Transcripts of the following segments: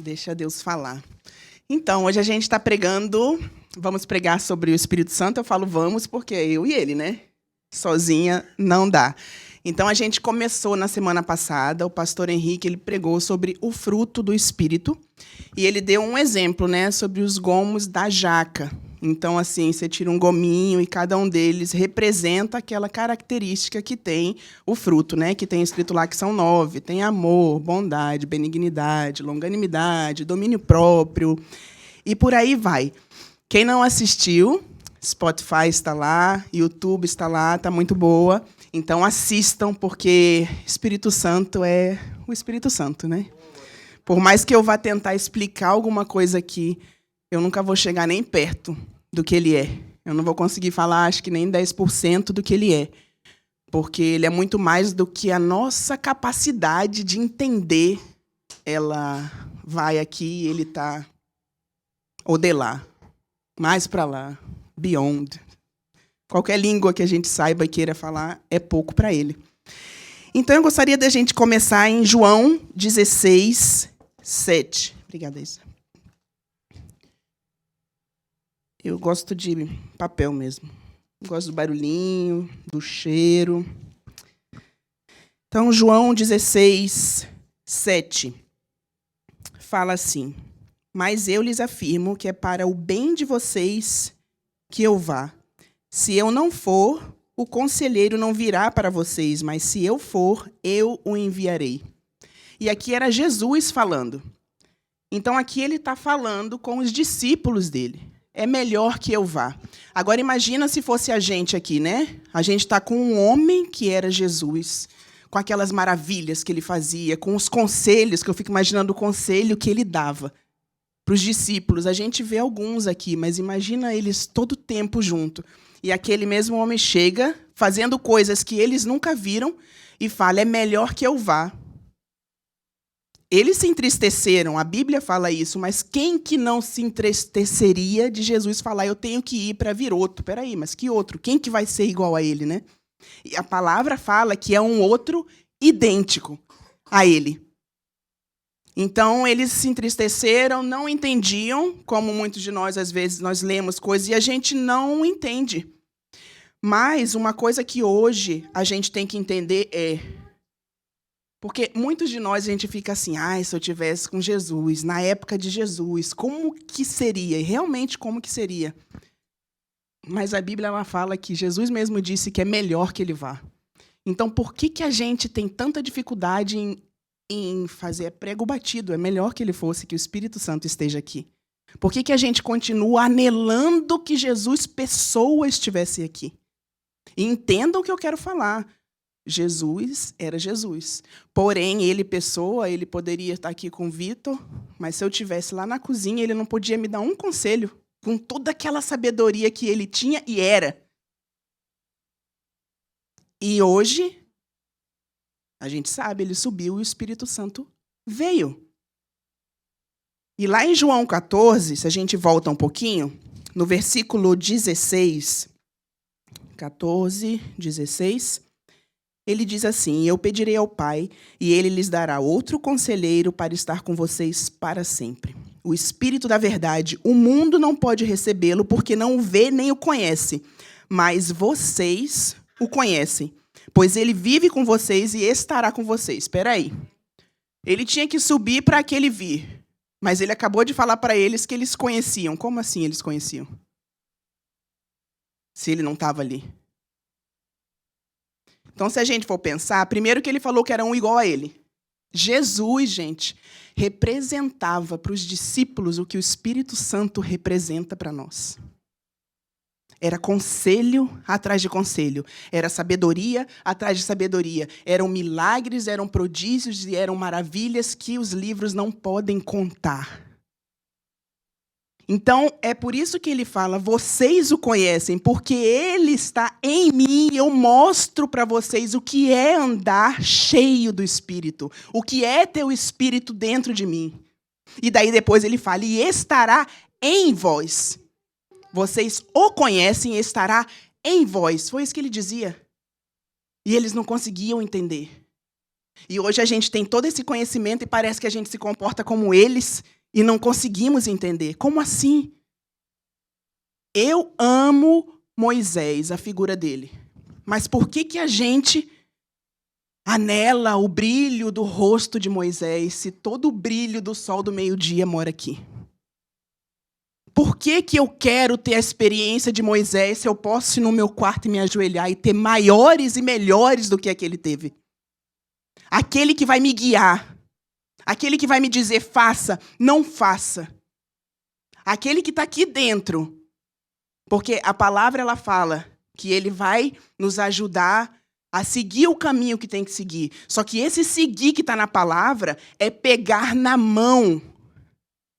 Deixa Deus falar. Então, hoje a gente está pregando, vamos pregar sobre o Espírito Santo. Eu falo vamos porque é eu e ele, né? Sozinha não dá. Então, a gente começou na semana passada, o pastor Henrique, ele pregou sobre o fruto do Espírito. E ele deu um exemplo, né, sobre os gomos da jaca. Então, assim, você tira um gominho e cada um deles representa aquela característica que tem o fruto, né? Que tem escrito lá que são 9. Tem amor, bondade, benignidade, longanimidade, domínio próprio. E por aí vai. Quem não assistiu, Spotify está lá, YouTube está lá, está muito boa. Então, assistam, porque Espírito Santo é o Espírito Santo, né? Por mais que eu vá tentar explicar alguma coisa aqui, eu nunca vou chegar nem perto do que ele é. Eu não vou conseguir falar, acho que nem 10% do que ele é. Porque ele é muito mais do que a nossa capacidade de entender. Ela vai aqui, ele está ou de lá, mais para lá, beyond. Qualquer língua que a gente saiba e queira falar é pouco para ele. Então, eu gostaria da gente começar em João 16, 7. Obrigada, Isa. Eu gosto de papel mesmo. Gosto do barulhinho, do cheiro. Então, João 16, 7. Fala assim: mas eu lhes afirmo que é para o bem de vocês que eu vá. Se eu não for, o conselheiro não virá para vocês, mas se eu for, eu o enviarei. E aqui era Jesus falando. Então, aqui ele está falando com os discípulos dele. É melhor que eu vá. Agora, imagina se fosse a gente aqui, né? A gente está com um homem que era Jesus, com aquelas maravilhas que ele fazia, com os conselhos, que eu fico imaginando o conselho que ele dava para os discípulos. A gente vê alguns aqui, mas imagina eles todo o tempo junto. E aquele mesmo homem chega, fazendo coisas que eles nunca viram, e fala, é melhor que eu vá. Eles se entristeceram, a Bíblia fala isso, mas quem que não se entristeceria de Jesus falar, eu tenho que ir para vir outro? Peraí, mas que outro? Quem que vai ser igual a ele, né? E a palavra fala que é um outro idêntico a ele. Então, eles se entristeceram, não entendiam, como muitos de nós, às vezes, nós lemos coisas e a gente não entende. Mas uma coisa que hoje a gente tem que entender é... Porque muitos de nós, a gente fica assim, se eu estivesse com Jesus, na época de Jesus, como que seria? E realmente, como que seria? Mas a Bíblia ela fala que Jesus mesmo disse que é melhor que ele vá. Então, por que a gente tem tanta dificuldade em fazer prego batido? É melhor que ele fosse, que o Espírito Santo esteja aqui. Por que a gente continua anelando que Jesus, pessoa, estivesse aqui? E entendam o que eu quero falar. Jesus era Jesus. Porém, ele, pessoa, ele poderia estar aqui com o Vitor, mas se eu estivesse lá na cozinha, ele não podia me dar um conselho, com toda aquela sabedoria que ele tinha e era. E hoje, a gente sabe, ele subiu e o Espírito Santo veio. E lá em João 14, se a gente volta um pouquinho, no versículo 16, 14, 16... ele diz assim, eu pedirei ao Pai, e ele lhes dará outro conselheiro para estar com vocês para sempre. O Espírito da verdade, o mundo não pode recebê-lo, porque não o vê nem o conhece. Mas vocês o conhecem, pois ele vive com vocês e estará com vocês. Espera aí. Ele tinha que subir para que ele vir. Mas ele acabou de falar para eles que eles conheciam. Como assim eles conheciam? Se ele não estava ali. Então, se a gente for pensar, primeiro que ele falou que era um igual a ele. Jesus, gente, representava para os discípulos o que o Espírito Santo representa para nós. Era conselho atrás de conselho. Era sabedoria atrás de sabedoria. Eram milagres, eram prodígios e eram maravilhas que os livros não podem contar. Então, é por isso que ele fala, vocês o conhecem, porque ele está em mim, eu mostro para vocês o que é andar cheio do Espírito, o que é ter o Espírito dentro de mim. E daí depois ele fala, e estará em vós. Vocês o conhecem e estará em vós. Foi isso que ele dizia. E eles não conseguiam entender. E hoje a gente tem todo esse conhecimento e parece que a gente se comporta como eles E não conseguimos entender. Como assim? Eu amo Moisés, a figura dele. Mas por que a gente anela o brilho do rosto de Moisés se todo o brilho do sol do meio-dia mora aqui? Por que eu quero ter a experiência de Moisés se eu posso ir no meu quarto e me ajoelhar e ter maiores e melhores do que aquele teve? Aquele que vai me guiar. Aquele que vai me dizer, faça, não faça. Aquele que está aqui dentro. Porque a palavra, ela fala que ele vai nos ajudar a seguir o caminho que tem que seguir. Só que esse seguir que está na palavra é pegar na mão.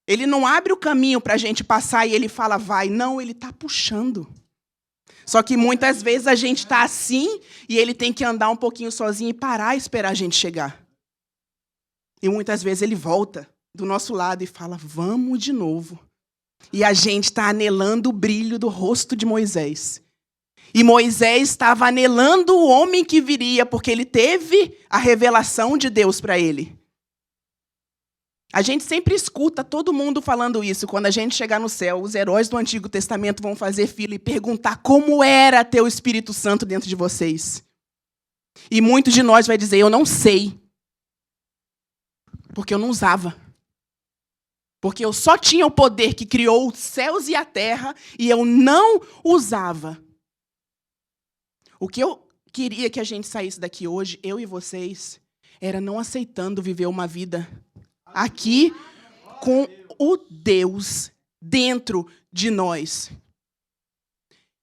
Ele não abre o caminho para a gente passar e ele fala, vai. Não, ele está puxando. Só que muitas vezes a gente está assim e ele tem que andar um pouquinho sozinho e parar e esperar a gente chegar. E muitas vezes ele volta do nosso lado e fala, vamos de novo. E a gente está anelando o brilho do rosto de Moisés. E Moisés estava anelando o homem que viria, porque ele teve a revelação de Deus para ele. A gente sempre escuta todo mundo falando isso. Quando a gente chegar no céu, os heróis do Antigo Testamento vão fazer fila e perguntar como era ter o Espírito Santo dentro de vocês. E muitos de nós vai dizer, eu não sei. Porque eu não usava. Porque eu só tinha o poder que criou os céus e a terra e eu não usava. O que eu queria que a gente saísse daqui hoje, eu e vocês, era não aceitando viver uma vida aqui com o Deus dentro de nós.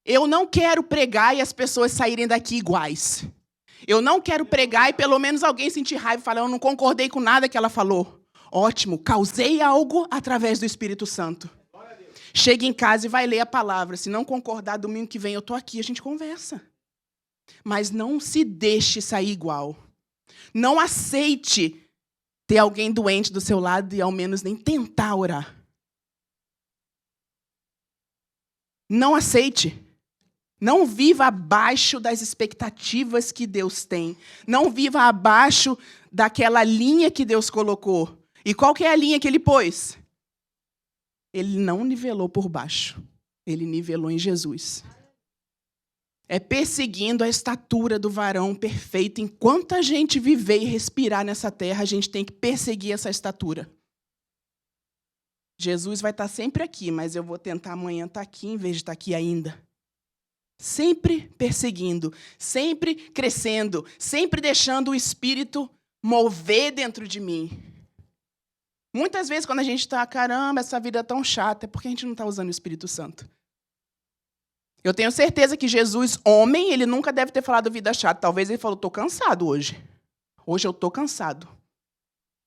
Eu não quero pregar e as pessoas saírem daqui iguais. Eu não quero pregar e pelo menos alguém sentir raiva e falar, eu não concordei com nada que ela falou. Ótimo, causei algo através do Espírito Santo. Chega em casa e vai ler a palavra. Se não concordar, domingo que vem eu estou aqui, a gente conversa. Mas não se deixe sair igual. Não aceite ter alguém doente do seu lado e ao menos nem tentar orar. Não aceite. Não viva abaixo das expectativas que Deus tem. Não viva abaixo daquela linha que Deus colocou. E qual que é a linha que ele pôs? Ele não nivelou por baixo. Ele nivelou em Jesus. É perseguindo a estatura do varão perfeito. Enquanto a gente viver e respirar nessa terra, a gente tem que perseguir essa estatura. Jesus vai estar sempre aqui, mas eu vou tentar amanhã estar aqui em vez de estar aqui ainda. Sempre perseguindo, sempre crescendo, sempre deixando o Espírito mover dentro de mim. Muitas vezes, quando a gente está, caramba, essa vida é tão chata, é porque a gente não está usando o Espírito Santo. Eu tenho certeza que Jesus, homem, ele nunca deve ter falado vida chata. Talvez ele falou, estou cansado hoje. Hoje eu estou cansado.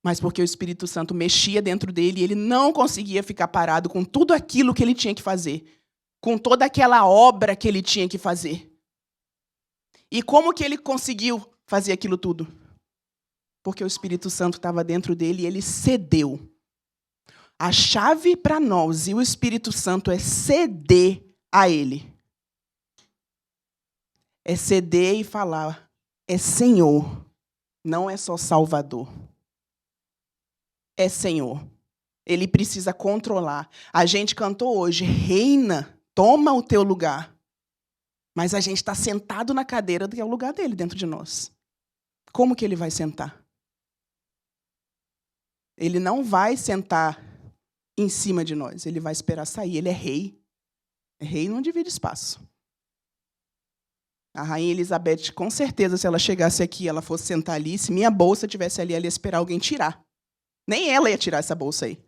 Mas porque o Espírito Santo mexia dentro dele e ele não conseguia ficar parado com tudo aquilo que ele tinha que fazer. Com toda aquela obra que ele tinha que fazer. E como que ele conseguiu fazer aquilo tudo? Porque o Espírito Santo estava dentro dele e ele cedeu. A chave para nós e o Espírito Santo é ceder a ele. É ceder e falar, é Senhor, não é só Salvador. É Senhor. Ele precisa controlar. A gente cantou hoje, reina, toma o teu lugar. Mas a gente está sentado na cadeira que é o lugar dele dentro de nós. Como que ele vai sentar? Ele não vai sentar em cima de nós, ele vai esperar sair. Ele é rei. Rei não divide espaço. A rainha Elizabeth, com certeza, se ela chegasse aqui, ela fosse sentar ali, se minha bolsa estivesse ali, ela ia esperar alguém tirar. Nem ela ia tirar essa bolsa aí.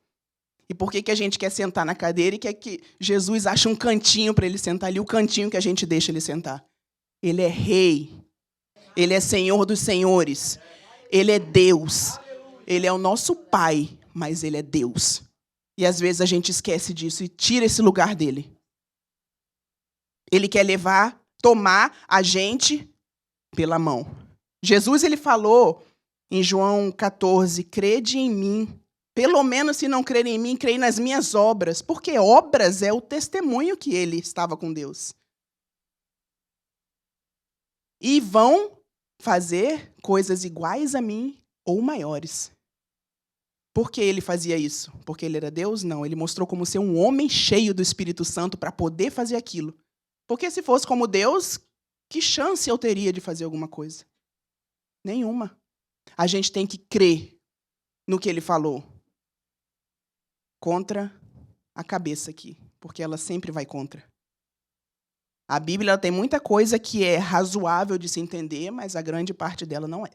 E por que a gente quer sentar na cadeira e quer que Jesus ache um cantinho para ele sentar ali, o cantinho que a gente deixa ele sentar? Ele é rei. Ele é Senhor dos senhores. Ele é Deus. Ele é o nosso Pai, mas ele é Deus. E às vezes a gente esquece disso e tira esse lugar dele. Ele quer tomar a gente pela mão. Jesus, ele falou em João 14, crede em mim. Pelo menos se não crer em mim, creia nas minhas obras. Porque obras é o testemunho que ele estava com Deus. E vão fazer coisas iguais a mim ou maiores. Por que ele fazia isso? Porque ele era Deus? Não. Ele mostrou como ser um homem cheio do Espírito Santo para poder fazer aquilo. Porque se fosse como Deus, que chance eu teria de fazer alguma coisa? Nenhuma. A gente tem que crer no que ele falou. Contra a cabeça aqui, porque ela sempre vai contra. A Bíblia tem muita coisa que é razoável de se entender, mas a grande parte dela não é.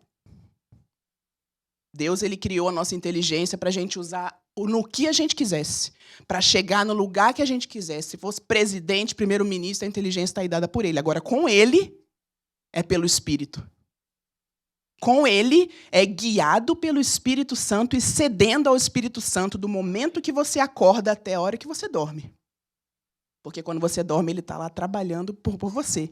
Deus, ele criou a nossa inteligência para a gente usar no que a gente quisesse, para chegar no lugar que a gente quisesse. Se fosse presidente, primeiro-ministro, a inteligência está aí dada por ele. Agora, com ele, é pelo Espírito. Com ele, é guiado pelo Espírito Santo e cedendo ao Espírito Santo do momento que você acorda até a hora que você dorme. Porque quando você dorme, ele está lá trabalhando por você.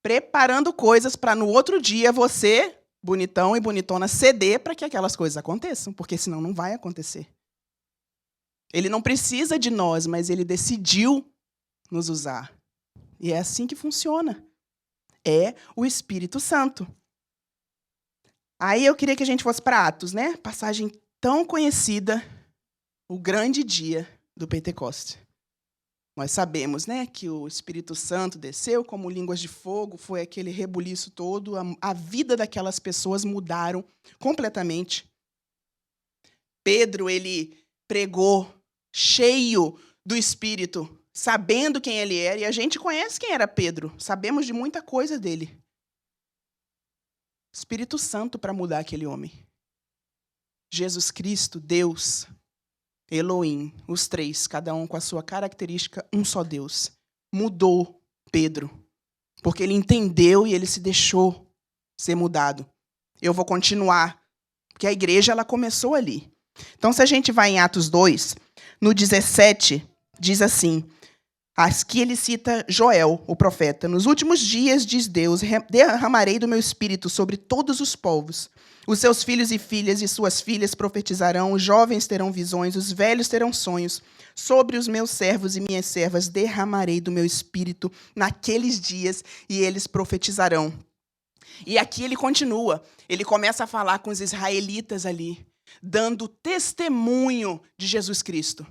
Preparando coisas para no outro dia você, bonitão e bonitona, ceder para que aquelas coisas aconteçam. Porque senão não vai acontecer. Ele não precisa de nós, mas ele decidiu nos usar. E é assim que funciona. É o Espírito Santo. Aí eu queria que a gente fosse para Atos, né? Passagem tão conhecida, o grande dia do Pentecostes. Nós sabemos, né, que o Espírito Santo desceu como línguas de fogo, foi aquele rebuliço todo, a vida daquelas pessoas mudaram completamente. Pedro, ele pregou cheio do Espírito, sabendo quem ele era, e a gente conhece quem era Pedro, sabemos de muita coisa dele. Espírito Santo para mudar aquele homem. Jesus Cristo, Deus, Elohim, os três, cada um com a sua característica, um só Deus. Mudou Pedro, porque ele entendeu e ele se deixou ser mudado. Eu vou continuar, porque a igreja ela começou ali. Então, se a gente vai em Atos 2, no 17, diz assim, aqui ele cita Joel, o profeta. Nos últimos dias, diz Deus, derramarei do meu espírito sobre todos os povos. Os seus filhos e filhas e suas filhas profetizarão, os jovens terão visões, os velhos terão sonhos. Sobre os meus servos e minhas servas derramarei do meu espírito naqueles dias e eles profetizarão. E aqui ele continua, ele começa a falar com os israelitas ali, dando testemunho de Jesus Cristo.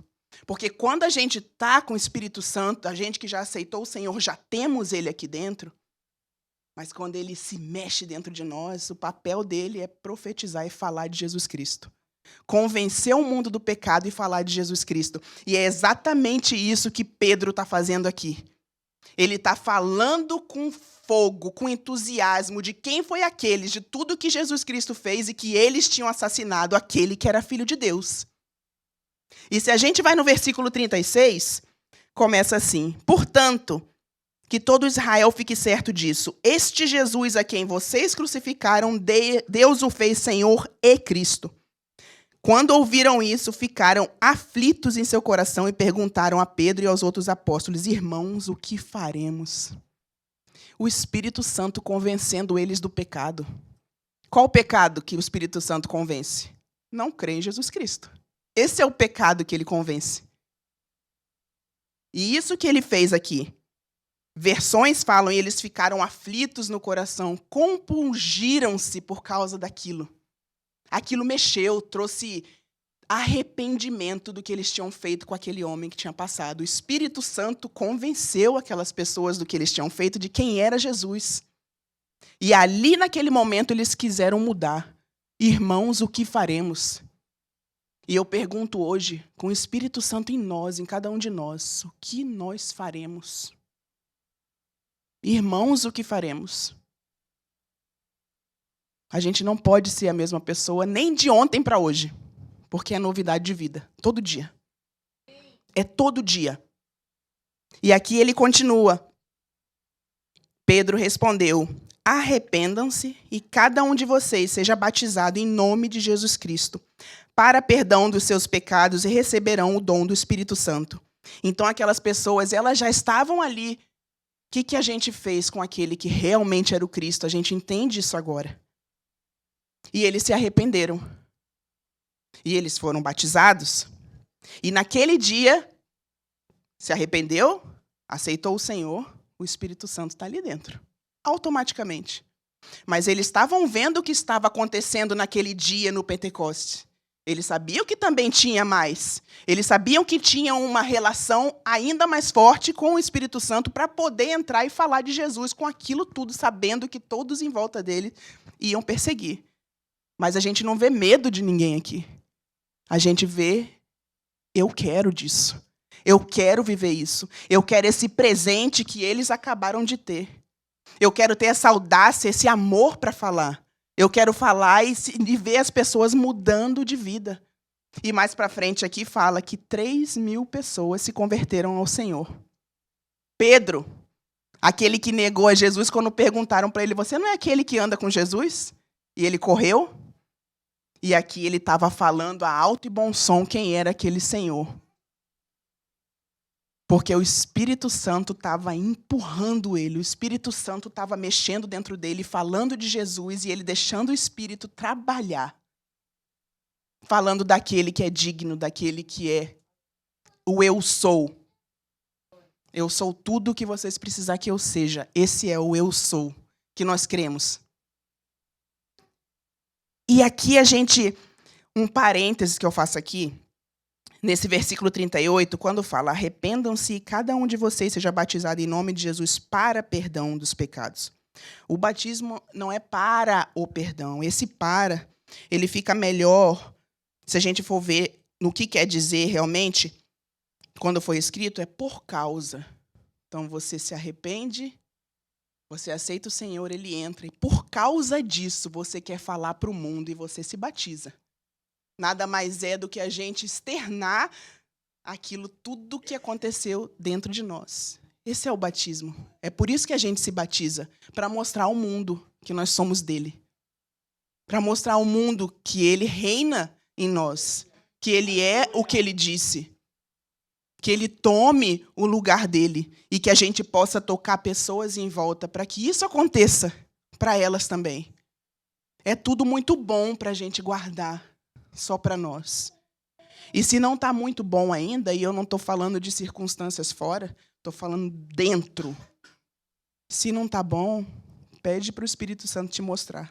Porque quando a gente está com o Espírito Santo, a gente que já aceitou o Senhor, já temos ele aqui dentro, mas quando ele se mexe dentro de nós, o papel dele é profetizar e falar de Jesus Cristo. Convencer o mundo do pecado e falar de Jesus Cristo. E é exatamente isso que Pedro está fazendo aqui. Ele está falando com fogo, com entusiasmo de quem foi aqueles, de tudo que Jesus Cristo fez e que eles tinham assassinado aquele que era filho de Deus. E se a gente vai no versículo 36, começa assim: portanto, que todo Israel fique certo disso. Este Jesus a quem vocês crucificaram, Deus o fez Senhor e Cristo. Quando ouviram isso, ficaram aflitos em seu coração e perguntaram a Pedro e aos outros apóstolos: irmãos, o que faremos? O Espírito Santo convencendo eles do pecado. Qual o pecado que o Espírito Santo convence? Não crer em Jesus Cristo. Esse é o pecado que ele convence. E isso que ele fez aqui. Versões falam, e eles ficaram aflitos no coração, compungiram-se por causa daquilo. Aquilo mexeu, trouxe arrependimento do que eles tinham feito com aquele homem que tinha passado. O Espírito Santo convenceu aquelas pessoas do que eles tinham feito, de quem era Jesus. E ali, naquele momento, eles quiseram mudar. Irmãos, o que faremos? E eu pergunto hoje, com o Espírito Santo em nós, em cada um de nós, o que nós faremos? Irmãos, o que faremos? A gente não pode ser a mesma pessoa nem de ontem para hoje, porque é novidade de vida, todo dia. É todo dia. E aqui ele continua. Pedro respondeu: arrependam-se e cada um de vocês seja batizado em nome de Jesus Cristo, para perdão dos seus pecados, e receberão o dom do Espírito Santo. Então aquelas pessoas, elas já estavam ali. O que a gente fez com aquele que realmente era o Cristo? A gente entende isso agora. E eles se arrependeram. E eles foram batizados. E naquele dia, se arrependeu, aceitou o Senhor, o Espírito Santo está ali dentro. Automaticamente. Mas eles estavam vendo o que estava acontecendo naquele dia no Pentecostes. Eles sabiam que também tinha mais. Eles sabiam que tinha uma relação ainda mais forte com o Espírito Santo para poder entrar e falar de Jesus com aquilo tudo, sabendo que todos em volta dele iam perseguir. Mas a gente não vê medo de ninguém aqui. A gente vê, eu quero disso. Eu quero viver isso. Eu quero esse presente que eles acabaram de ter. Eu quero ter essa audácia, esse amor para falar. Eu quero falar e ver as pessoas mudando de vida. E mais para frente aqui fala que 3.000 pessoas se converteram ao Senhor. Pedro, aquele que negou a Jesus, quando perguntaram para ele, você não é aquele que anda com Jesus? E ele correu. E aqui ele estava falando a alto e bom som quem era aquele Senhor. Porque o Espírito Santo estava empurrando ele, o Espírito Santo estava mexendo dentro dele, falando de Jesus, e ele deixando o Espírito trabalhar. Falando daquele que é digno, daquele que é o eu sou. Eu sou tudo o que vocês precisar que eu seja. Esse é o eu sou, que nós cremos. E aqui um parêntese que eu faço aqui, nesse versículo 38, quando fala, arrependam-se e cada um de vocês seja batizado em nome de Jesus para perdão dos pecados. O batismo não é para o perdão. Esse para, ele fica melhor, se a gente for ver no que quer dizer realmente, quando foi escrito, é por causa. Então você se arrepende, você aceita o Senhor, ele entra, e por causa disso você quer falar para o mundo e você se batiza. Nada mais é do que a gente externar aquilo, tudo que aconteceu dentro de nós. Esse é o batismo. É por isso que a gente se batiza, para mostrar ao mundo que nós somos dele. Para mostrar ao mundo que ele reina em nós, que ele é o que ele disse, que ele tome o lugar dele e que a gente possa tocar pessoas em volta para que isso aconteça para elas também. É tudo muito bom para a gente guardar. Só para nós. E se não está muito bom ainda, e eu não estou falando de circunstâncias fora, estou falando dentro. Se não está bom, pede para o Espírito Santo te mostrar.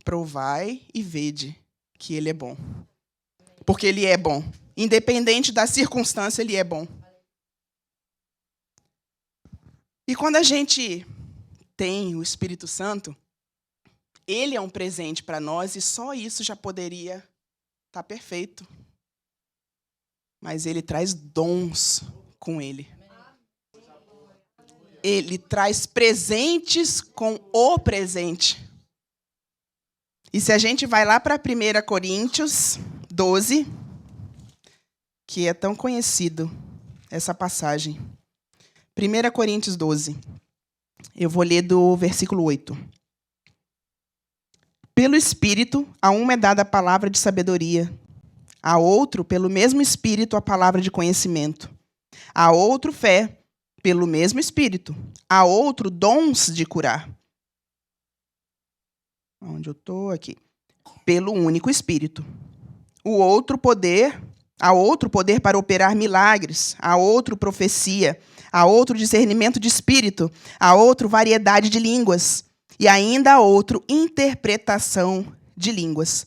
Provai e vede que ele é bom. Porque ele é bom. Independente da circunstância, ele é bom. E quando a gente tem o Espírito Santo, ele é um presente para nós e só isso já poderia estar perfeito. Mas ele traz dons com ele. Ele traz presentes com o presente. E se a gente vai lá para 1 Coríntios 12, que é tão conhecido essa passagem. 1 Coríntios 12. Eu vou ler do versículo 8. Pelo Espírito, a um é dada a palavra de sabedoria, a outro, pelo mesmo Espírito, a palavra de conhecimento, a outro, fé, pelo mesmo Espírito, a outro, dons de curar. Onde eu estou? Aqui. Pelo único Espírito. A outro, poder para operar milagres, a outro, profecia, a outro, discernimento de espírito, a outro, variedade de línguas, e ainda a outro, interpretação de línguas.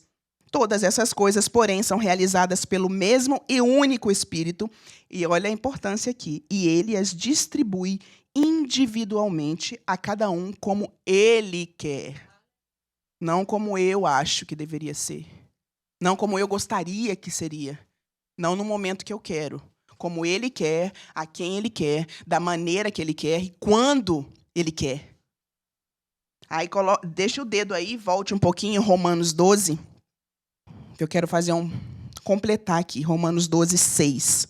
Todas essas coisas, porém, são realizadas pelo mesmo e único Espírito. E olha a importância aqui. E ele as distribui individualmente a cada um como ele quer. Não como eu acho que deveria ser. Não como eu gostaria que seria. Não no momento que eu quero. Como ele quer, a quem ele quer, da maneira que ele quer e quando ele quer. Aí deixa o dedo aí, volte um pouquinho, Romanos 12. Eu quero completar aqui, Romanos 12, 6.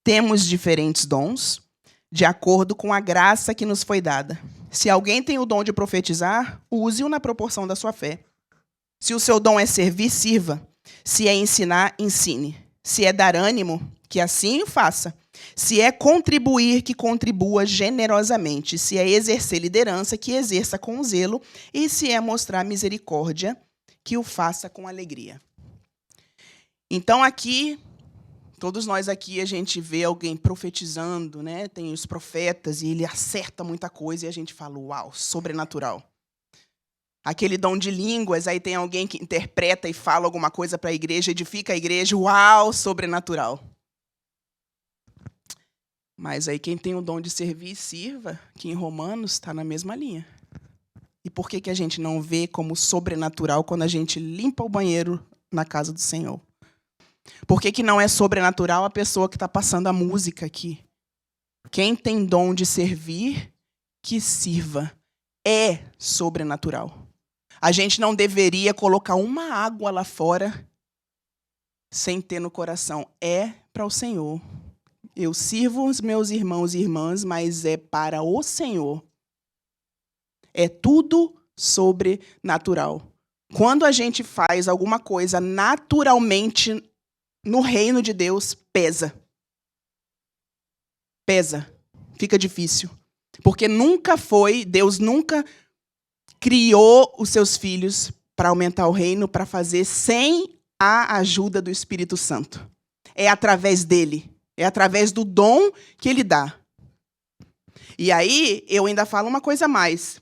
Temos diferentes dons, de acordo com a graça que nos foi dada. Se alguém tem o dom de profetizar, use-o na proporção da sua fé. Se o seu dom é servir, sirva. Se é ensinar, ensine. Se é dar ânimo, que assim o faça. Se é contribuir, que contribua generosamente. Se é exercer liderança, que exerça com zelo. E se é mostrar misericórdia, que o faça com alegria. Então aqui, todos nós aqui, a gente vê alguém profetizando, né? Tem os profetas e ele acerta muita coisa e a gente fala, uau, sobrenatural. Aquele dom de línguas, aí tem alguém que interpreta e fala alguma coisa para a igreja, edifica a igreja, uau, sobrenatural. Mas aí quem tem o dom de servir, sirva, que em Romanos está na mesma linha. E por que a gente não vê como sobrenatural quando a gente limpa o banheiro na casa do Senhor? Por que não é sobrenatural a pessoa que está passando a música aqui? Quem tem dom de servir, que sirva. É sobrenatural. A gente não deveria colocar uma água lá fora sem ter no coração. É para o Senhor. Eu sirvo os meus irmãos e irmãs, mas é para o Senhor. É tudo sobrenatural. Quando a gente faz alguma coisa naturalmente no reino de Deus, pesa. Pesa. Fica difícil. Porque Deus nunca criou os seus filhos para aumentar o reino, para fazer sem a ajuda do Espírito Santo. É através dele. É através do dom que ele dá. E aí, eu ainda falo uma coisa a mais.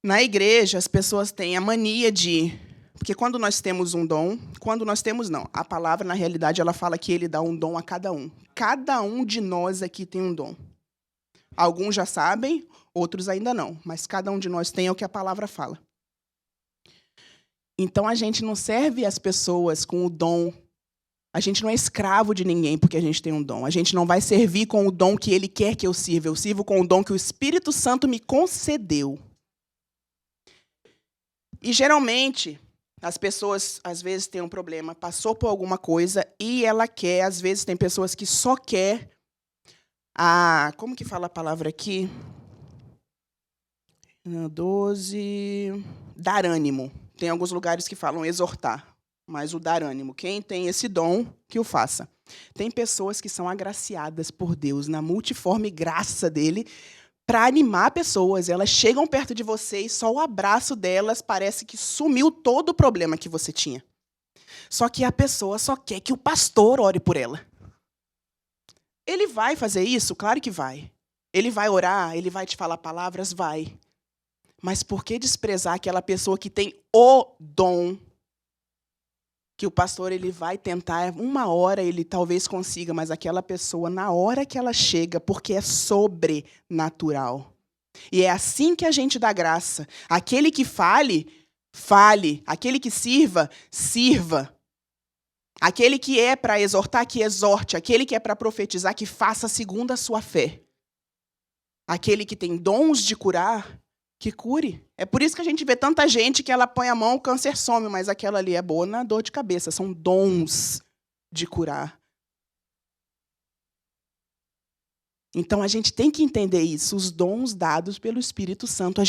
Na igreja, as pessoas têm a mania de... Porque quando nós temos um dom... Quando nós temos, não. A palavra, na realidade, ela fala que ele dá um dom a cada um. Cada um de nós aqui tem um dom. Alguns já sabem, outros ainda não. Mas cada um de nós tem o que a palavra fala. Então, a gente não serve as pessoas com o dom. A gente não é escravo de ninguém porque a gente tem um dom. A gente não vai servir com o dom que ele quer que eu sirva. Eu sirvo com o dom que o Espírito Santo me concedeu. E, geralmente, as pessoas, às vezes, têm um problema, passou por alguma coisa e ela quer, às vezes, tem pessoas que só quer como que fala a palavra aqui? 12... Dar ânimo. Tem alguns lugares que falam exortar, mas o dar ânimo. Quem tem esse dom, que o faça. Tem pessoas que são agraciadas por Deus, na multiforme graça dele, para animar pessoas. Elas chegam perto de você e só o abraço delas parece que sumiu todo o problema que você tinha. Só que a pessoa só quer que o pastor ore por ela. Ele vai fazer isso? Claro que vai. Ele vai orar? Ele vai te falar palavras? Vai. Mas por que desprezar aquela pessoa que tem o dom? Que o pastor ele vai tentar, uma hora ele talvez consiga, mas aquela pessoa, na hora que ela chega, porque é sobrenatural. E é assim que a gente dá graça. Aquele que fale, fale. Aquele que sirva, sirva. Aquele que é para exortar, que exorte. Aquele que é para profetizar, que faça segundo a sua fé. Aquele que tem dons de curar, que cure. É por isso que a gente vê tanta gente que ela põe a mão, o câncer some, mas aquela ali é boa na dor de cabeça. São dons de curar. Então, a gente tem que entender isso. Os dons dados pelo Espírito Santo. A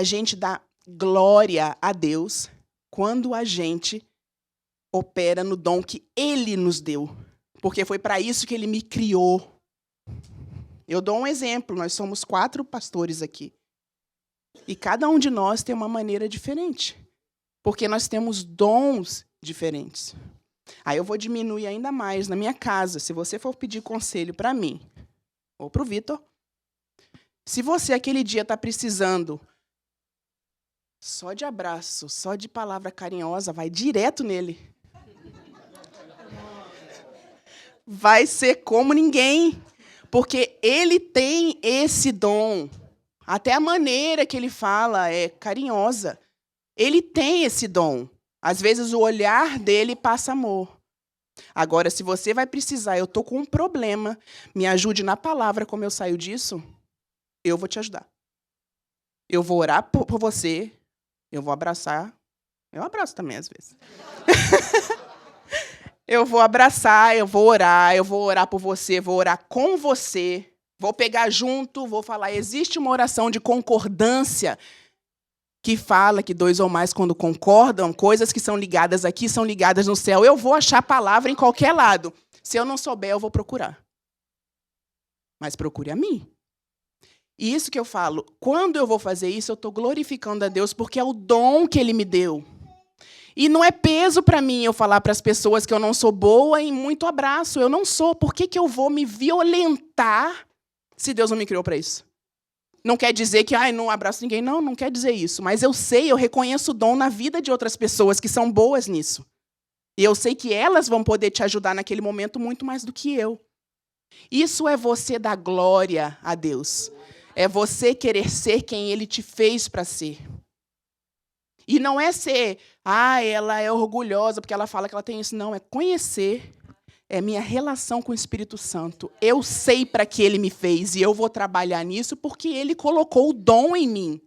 gente dá glória a Deus quando a gente opera no dom que Ele nos deu. Porque foi para isso que Ele me criou. Eu dou um exemplo. Nós somos 4 pastores aqui. E cada um de nós tem uma maneira diferente. Porque nós temos dons diferentes. Aí eu vou diminuir ainda mais na minha casa. Se você for pedir conselho para mim, ou para o Vitor, se você aquele dia está precisando só de abraço, só de palavra carinhosa, vai direto nele. Vai ser como ninguém. Porque ele tem esse dom. Até a maneira que ele fala é carinhosa. Ele tem esse dom. Às vezes o olhar dele passa amor. Agora, se você vai precisar, eu estou com um problema, me ajude na palavra como eu saio disso, eu vou te ajudar. Eu vou orar por você, eu vou abraçar. Eu abraço também, às vezes. Eu vou abraçar, eu vou orar por você, vou orar com você. Vou pegar junto, vou falar. Existe uma oração de concordância que fala que 2 ou mais, quando concordam, coisas que são ligadas aqui são ligadas no céu. Eu vou achar a palavra em qualquer lado. Se eu não souber, eu vou procurar. Mas procure a mim. E isso que eu falo, quando eu vou fazer isso, eu estou glorificando a Deus, porque é o dom que Ele me deu. E não é peso para mim eu falar para as pessoas que eu não sou boa em muito abraço. Eu não sou. Por que eu vou me violentar se Deus não me criou para isso? Não quer dizer que não abraço ninguém. Não, não quer dizer isso. Mas eu reconheço o dom na vida de outras pessoas que são boas nisso. E eu sei que elas vão poder te ajudar naquele momento muito mais do que eu. Isso é você dar glória a Deus. É você querer ser quem Ele te fez para ser. E não é ser, ela é orgulhosa porque ela fala que ela tem isso. Não, é conhecer. É minha relação com o Espírito Santo. Eu sei para que Ele me fez e eu vou trabalhar nisso porque Ele colocou o dom em mim.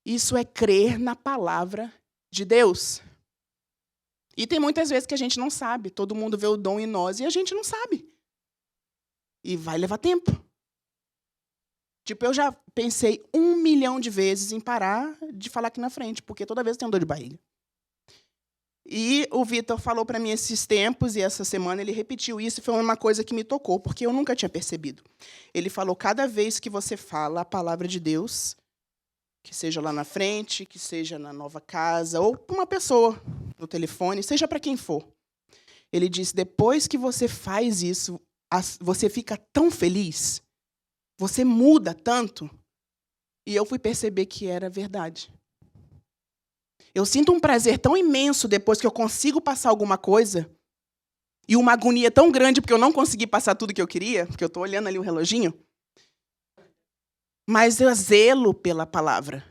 Isso é crer na palavra de Deus. E tem muitas vezes que a gente não sabe. Todo mundo vê o dom em nós e a gente não sabe. E vai levar tempo. Tipo, eu já pensei 1 milhão de vezes em parar de falar aqui na frente, porque toda vez eu tenho dor de barriga. E o Vitor falou para mim esses tempos, e essa semana ele repetiu isso, e foi uma coisa que me tocou, porque eu nunca tinha percebido. Ele falou, cada vez que você fala a palavra de Deus, que seja lá na frente, que seja na nova casa, ou para uma pessoa no telefone, seja para quem for. Ele disse, depois que você faz isso, você fica tão feliz, você muda tanto. E eu fui perceber que era verdade. Eu sinto um prazer tão imenso depois que eu consigo passar alguma coisa, e uma agonia tão grande porque eu não consegui passar tudo que eu queria, porque eu estou olhando ali o reloginho, mas eu zelo pela palavra.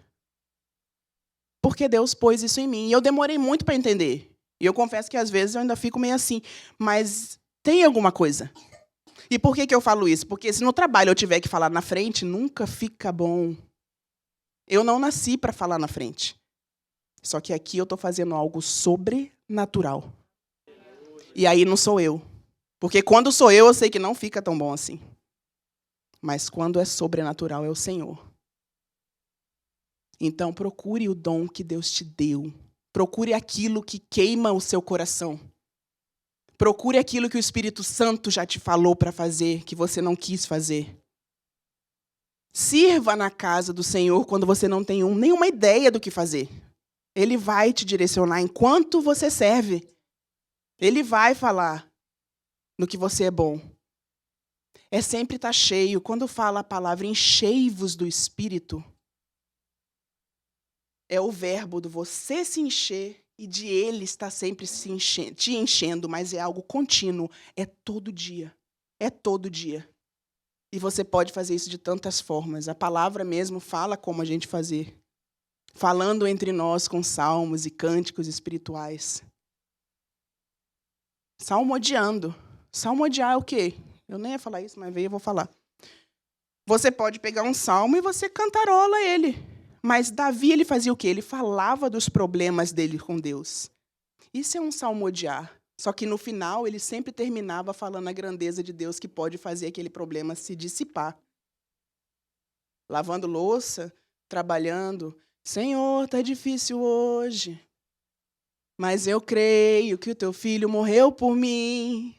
Porque Deus pôs isso em mim. E eu demorei muito para entender. E eu confesso que às vezes eu ainda fico meio assim, mas tem alguma coisa. E por que eu falo isso? Porque se no trabalho eu tiver que falar na frente, nunca fica bom. Eu não nasci para falar na frente. Só que aqui eu estou fazendo algo sobrenatural. E aí não sou eu. Porque quando sou eu sei que não fica tão bom assim. Mas quando é sobrenatural, é o Senhor. Então procure o dom que Deus te deu. Procure aquilo que queima o seu coração. Procure aquilo que o Espírito Santo já te falou para fazer, que você não quis fazer. Sirva na casa do Senhor quando você não tem nenhuma ideia do que fazer. Ele vai te direcionar enquanto você serve. Ele vai falar no que você é bom. É sempre estar cheio. Quando fala a palavra enchei-vos do Espírito, é o verbo do você se encher e de Ele estar sempre te enchendo, mas é algo contínuo. É todo dia. É todo dia. E você pode fazer isso de tantas formas. A palavra mesmo fala como a gente fazer. Falando entre nós com salmos e cânticos espirituais. Salmodiando. Salmodiar é o quê? Eu nem ia falar isso, mas veio, eu vou falar. Você pode pegar um salmo e você cantarola ele. Mas Davi, ele fazia o quê? Ele falava dos problemas dele com Deus. Isso é um salmodiar. Só que no final, ele sempre terminava falando a grandeza de Deus que pode fazer aquele problema se dissipar. Lavando louça, trabalhando. Senhor, está difícil hoje. Mas eu creio que o teu filho morreu por mim.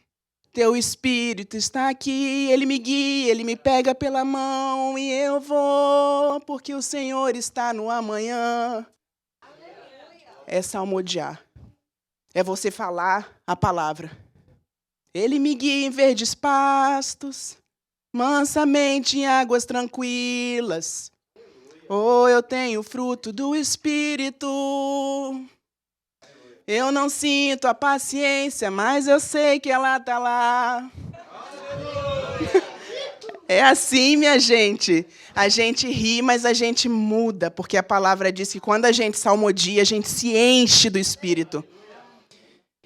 Teu Espírito está aqui, ele me guia, ele me pega pela mão e eu vou, porque o Senhor está no amanhã. É salmodiar. É você falar a palavra. Ele me guia em verdes pastos, mansamente em águas tranquilas. Oh, eu tenho fruto do Espírito. Eu não sinto a paciência, mas eu sei que ela está lá. É assim, minha gente. A gente ri, mas a gente muda, porque a palavra diz que quando a gente salmodia, a gente se enche do Espírito.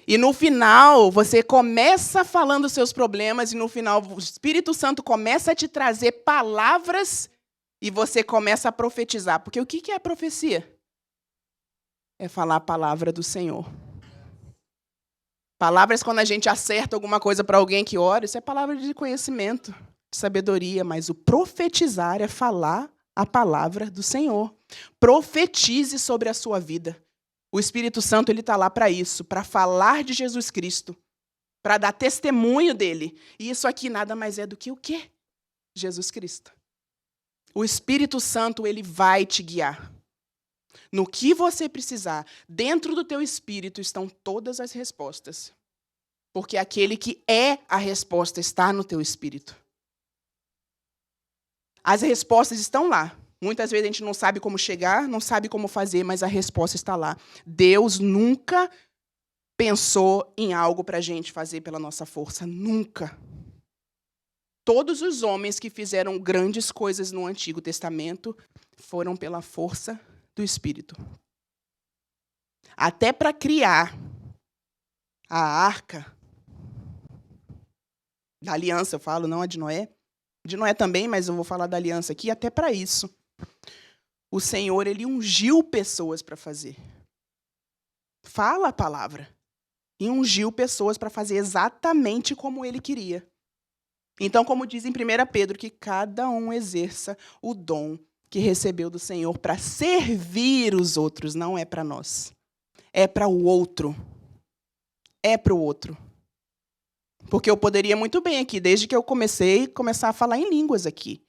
E no final, você começa falando os seus problemas, e no final o Espírito Santo começa a te trazer palavras e você começa a profetizar. Porque o que é a profecia? É falar a palavra do Senhor. Palavras quando a gente acerta alguma coisa para alguém que ora, isso é palavra de conhecimento, de sabedoria, mas o profetizar é falar a palavra do Senhor. Profetize sobre a sua vida. O Espírito Santo ele está lá para isso, para falar de Jesus Cristo, para dar testemunho dele. E isso aqui nada mais é do que o quê? Jesus Cristo. O Espírito Santo ele vai te guiar. No que você precisar, dentro do teu espírito estão todas as respostas. Porque aquele que é a resposta está no teu espírito. As respostas estão lá. Muitas vezes a gente não sabe como chegar, não sabe como fazer, mas a resposta está lá. Deus nunca pensou em algo para a gente fazer pela nossa força. Nunca. Todos os homens que fizeram grandes coisas no Antigo Testamento foram pela força do Espírito. Até para criar a arca da aliança, eu falo, não a de Noé. De Noé também, mas eu vou falar da aliança aqui, até para isso. O Senhor, ele ungiu pessoas para fazer. Fala a palavra. E ungiu pessoas para fazer exatamente como ele queria. Então, como diz em 1 Pedro, que cada um exerça o dom que recebeu do Senhor para servir os outros, não é para nós. É para o outro. É para o outro. Porque eu poderia muito bem aqui, desde que eu começar a falar em línguas aqui.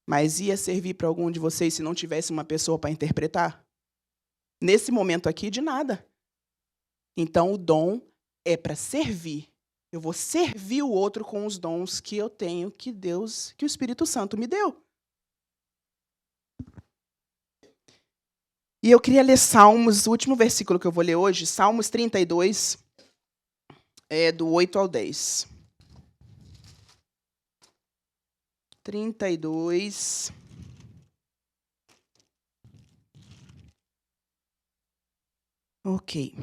Mas ia servir para algum de vocês se não tivesse uma pessoa para interpretar? Nesse momento aqui, de nada. Então, o dom é para servir. Eu vou servir o outro com os dons que eu tenho, que o Espírito Santo me deu. E eu queria ler Salmos, o último versículo que eu vou ler hoje, Salmos 32, do 8 ao 10. 32. Ok.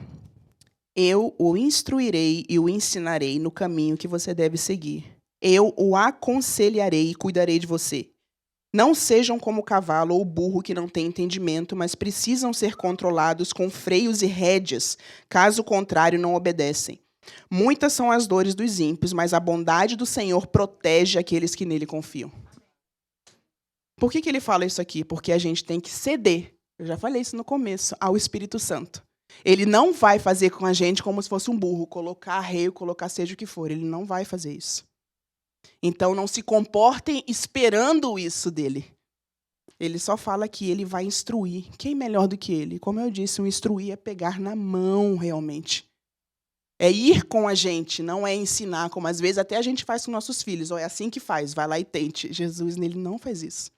Eu o instruirei e o ensinarei no caminho que você deve seguir. Eu o aconselharei e cuidarei de você. Não sejam como o cavalo ou o burro que não têm entendimento, mas precisam ser controlados com freios e rédeas, caso contrário não obedecem. Muitas são as dores dos ímpios, mas a bondade do Senhor protege aqueles que nele confiam. Por que ele fala isso aqui? Porque a gente tem que ceder, eu já falei isso no começo, ao Espírito Santo. Ele não vai fazer com a gente como se fosse um burro, colocar arreio, colocar seja o que for. Ele não vai fazer isso. Então, não se comportem esperando isso dele. Ele só fala que ele vai instruir. Quem melhor do que ele? Como eu disse, o instruir é pegar na mão, realmente. É ir com a gente, não é ensinar, como às vezes até a gente faz com nossos filhos. É assim que faz, vai lá e tente. Jesus, nele não faz isso.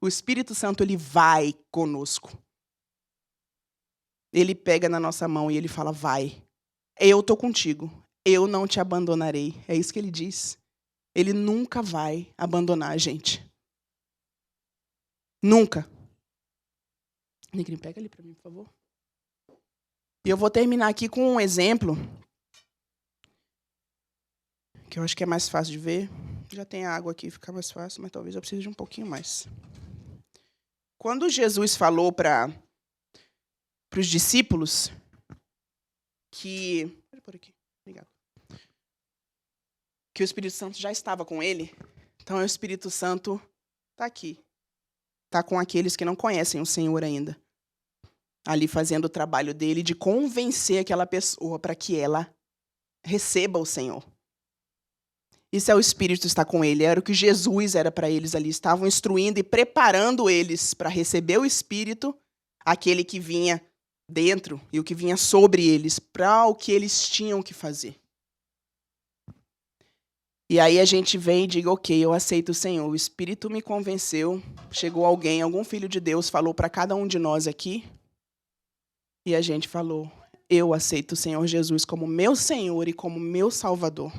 O Espírito Santo, ele vai conosco. Ele pega na nossa mão e ele fala, vai. Eu estou contigo. Eu não te abandonarei. É isso que ele diz. Ele nunca vai abandonar a gente. Nunca. Negrinho, pega ali para mim, por favor. E eu vou terminar aqui com um exemplo que eu acho que é mais fácil de ver. Já tem água aqui, fica mais fácil, mas talvez eu precise de um pouquinho mais. Quando Jesus falou para os discípulos que... Por aqui. Obrigado. Que o Espírito Santo já estava com ele, então o Espírito Santo está aqui. Está com aqueles que não conhecem o Senhor ainda. Ali fazendo o trabalho dele de convencer aquela pessoa para que ela receba o Senhor. Isso é o Espírito estar com ele. Era o que Jesus era para eles ali. Estavam instruindo e preparando eles para receber o Espírito, aquele que vinha dentro e o que vinha sobre eles, para o que eles tinham que fazer. E aí a gente vem e diga, ok, eu aceito o Senhor. O Espírito me convenceu. Chegou alguém, algum filho de Deus, falou para cada um de nós aqui. E a gente falou, eu aceito o Senhor Jesus como meu Senhor e como meu Salvador.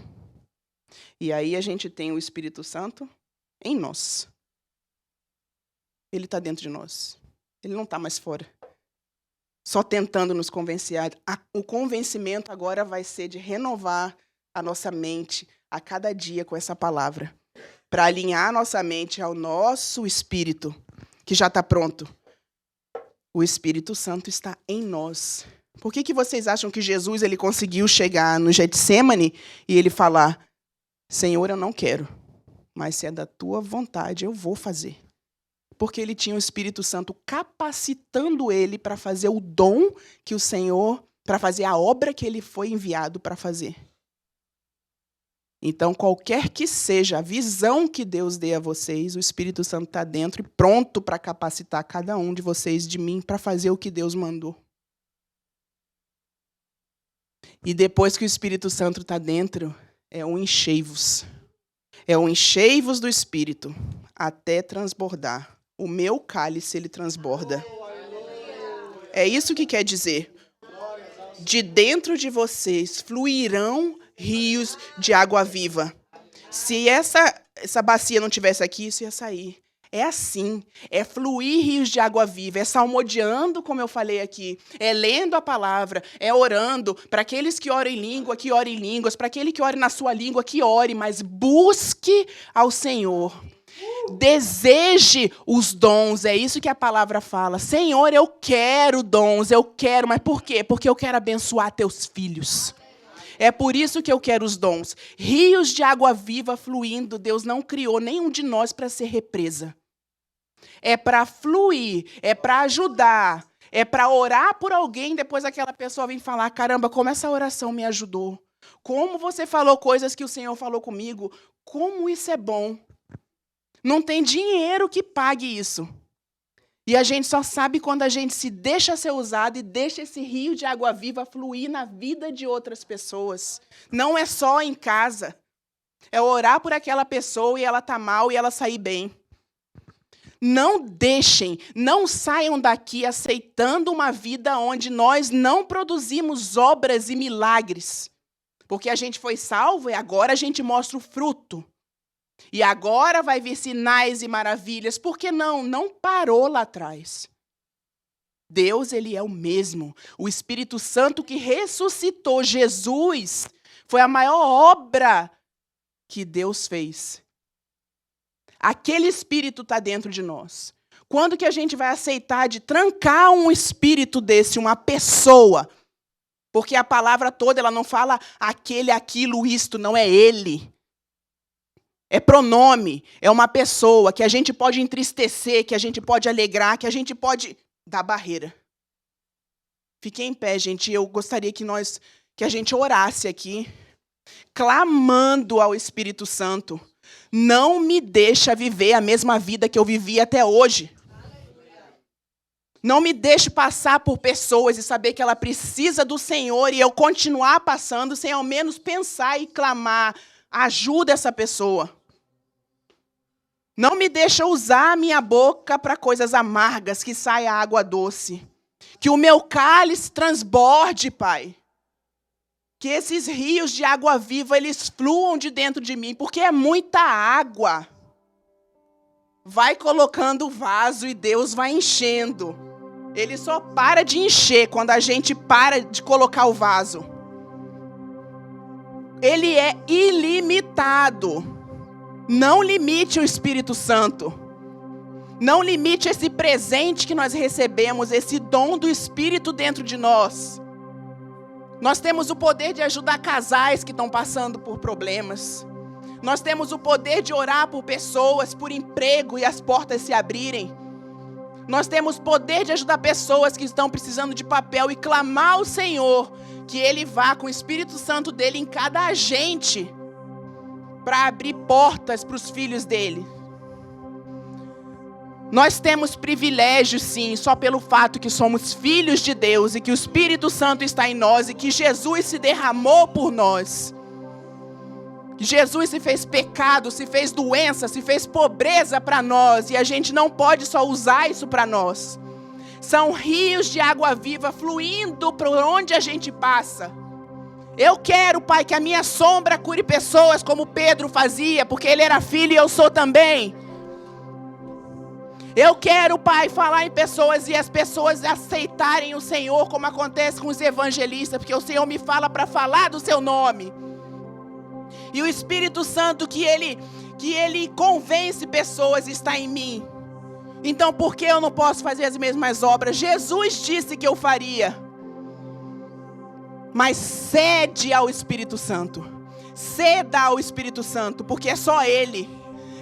E aí a gente tem o Espírito Santo em nós. Ele está dentro de nós. Ele não está mais fora. Só tentando nos convencer. O convencimento agora vai ser de renovar a nossa mente a cada dia com essa palavra. Para alinhar a nossa mente ao nosso espírito, que já está pronto. O Espírito Santo está em nós. Por que vocês acham que Jesus ele conseguiu chegar no Getsemane e ele falar, Senhor, eu não quero, mas se é da tua vontade, eu vou fazer. Porque ele tinha o Espírito Santo capacitando ele para fazer o dom que o Senhor, para fazer a obra que ele foi enviado para fazer. Então, qualquer que seja a visão que Deus dê a vocês, o Espírito Santo está dentro e pronto para capacitar cada um de vocês, de mim, para fazer o que Deus mandou. E depois que o Espírito Santo está dentro, é um enchei-vos. É um enchei-vos do Espírito. até transbordar. O meu cálice, ele transborda. É isso que quer dizer. De dentro de vocês fluirão rios de água viva. Se essa bacia não tivesse aqui, isso ia sair. É assim, é fluir rios de água viva, é salmodiando, como eu falei aqui, é lendo a palavra, é orando. Para aqueles que oram em língua, que orem em línguas. Para aquele que ore na sua língua, que ore, mas busque ao Senhor. Deseje os dons, é isso que a palavra fala. Senhor, eu quero dons, eu quero, mas por quê? Porque eu quero abençoar teus filhos. É por isso que eu quero os dons. Rios de água viva fluindo. Deus não criou nenhum de nós para ser represa. É para fluir, é para ajudar, é para orar por alguém, depois aquela pessoa vem falar, caramba, como essa oração me ajudou. Como você falou coisas que o Senhor falou comigo. Como isso é bom. Não tem dinheiro que pague isso. E a gente só sabe quando a gente se deixa ser usado e deixa esse rio de água viva fluir na vida de outras pessoas. Não é só em casa. É orar por aquela pessoa e ela tá mal e ela sair bem. Não deixem, não saiam daqui aceitando uma vida onde nós não produzimos obras e milagres. Porque a gente foi salvo e agora a gente mostra o fruto. E agora vai vir sinais e maravilhas. Por que não? Não parou lá atrás. Deus, ele é o mesmo. O Espírito Santo que ressuscitou Jesus foi a maior obra que Deus fez. Aquele Espírito está dentro de nós. Quando que a gente vai aceitar de trancar um espírito desse, uma pessoa? Porque a palavra toda, ela não fala aquele, aquilo, isto, não é ele. É pronome, é uma pessoa que a gente pode entristecer, que a gente pode alegrar, que a gente pode dar barreira. Fiquem em pé, gente. Eu gostaria que a gente orasse aqui, clamando ao Espírito Santo. Não me deixa viver a mesma vida que eu vivi até hoje. Não me deixe passar por pessoas e saber que ela precisa do Senhor e eu continuar passando sem ao menos pensar e clamar. Ajuda essa pessoa. Não me deixa usar a minha boca para coisas amargas, que saia água doce. Que o meu cálice transborde, Pai. Que esses rios de água viva, eles fluam de dentro de mim, porque é muita água. Vai colocando o vaso e Deus vai enchendo. Ele só para de encher quando a gente para de colocar o vaso. Ele é ilimitado. Não limite o Espírito Santo. Não limite esse presente que nós recebemos, esse dom do Espírito dentro de nós. Nós temos o poder de ajudar casais que estão passando por problemas. Nós temos o poder de orar por pessoas, por emprego e as portas se abrirem. Nós temos o poder de ajudar pessoas que estão precisando de papel e clamar ao Senhor que Ele vá com o Espírito Santo dele em cada agente para abrir portas para os filhos dele. Nós temos privilégio, sim, só pelo fato que somos filhos de Deus e que o Espírito Santo está em nós e que Jesus se derramou por nós. Jesus se fez pecado, se fez doença, se fez pobreza para nós e a gente não pode só usar isso para nós. São rios de água viva fluindo por onde a gente passa. Eu quero, Pai, que a minha sombra cure pessoas como Pedro fazia, porque ele era filho e eu sou também. Eu quero, Pai, falar em pessoas e as pessoas aceitarem o Senhor, como acontece com os evangelistas, porque o Senhor me fala para falar do seu nome. E o Espírito Santo que ele convence pessoas está em mim. Então por que eu não posso fazer as mesmas obras? Jesus disse que eu faria. Mas cede ao Espírito Santo. Ceda ao Espírito Santo, porque é só Ele.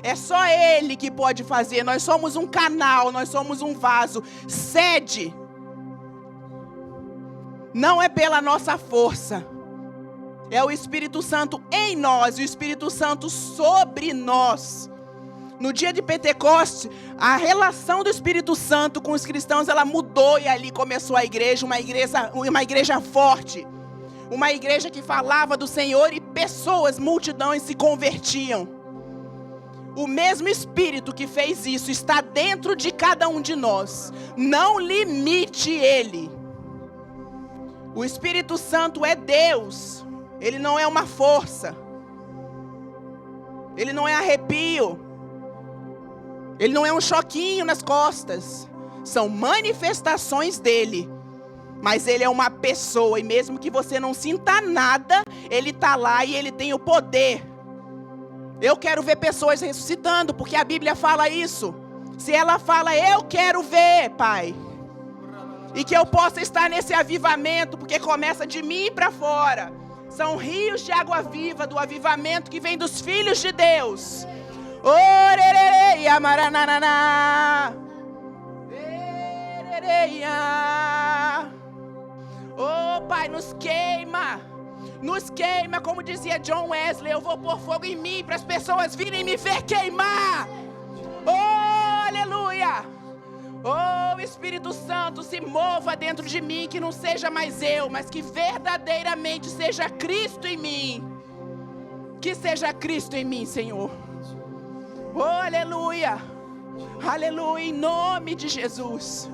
É só Ele que pode fazer. Nós somos um canal, nós somos um vaso. Cede. Não é pela nossa força. É o Espírito Santo em nós e o Espírito Santo sobre nós. No dia de Pentecostes, a relação do Espírito Santo com os cristãos, ela mudou e ali começou a igreja, uma igreja forte. Uma igreja que falava do Senhor e pessoas, multidões se convertiam. O mesmo Espírito que fez isso está dentro de cada um de nós. Não limite Ele. O Espírito Santo é Deus. Ele não é uma força. Ele não é arrepio. Ele não é um choquinho nas costas. São manifestações dele. Mas ele é uma pessoa. E mesmo que você não sinta nada, ele está lá e ele tem o poder. Eu quero ver pessoas ressuscitando, porque a Bíblia fala isso. Se ela fala, eu quero ver, Pai. E que eu possa estar nesse avivamento, porque começa de mim para fora. São rios de água viva, do avivamento que vem dos filhos de Deus. Orereia, maranananá. Erereia. Oh, Pai, nos queima. Nos queima, como dizia John Wesley. Eu vou pôr fogo em mim para as pessoas virem me ver queimar. Oh, aleluia. Oh, Espírito Santo, se mova dentro de mim. Que não seja mais eu, mas que verdadeiramente seja Cristo em mim. Que seja Cristo em mim, Senhor. Oh, aleluia. Aleluia, em nome de Jesus.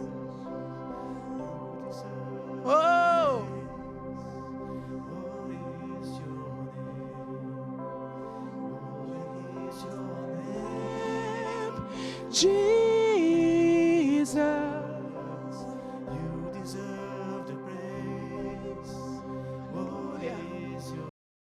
Oh, Jesus.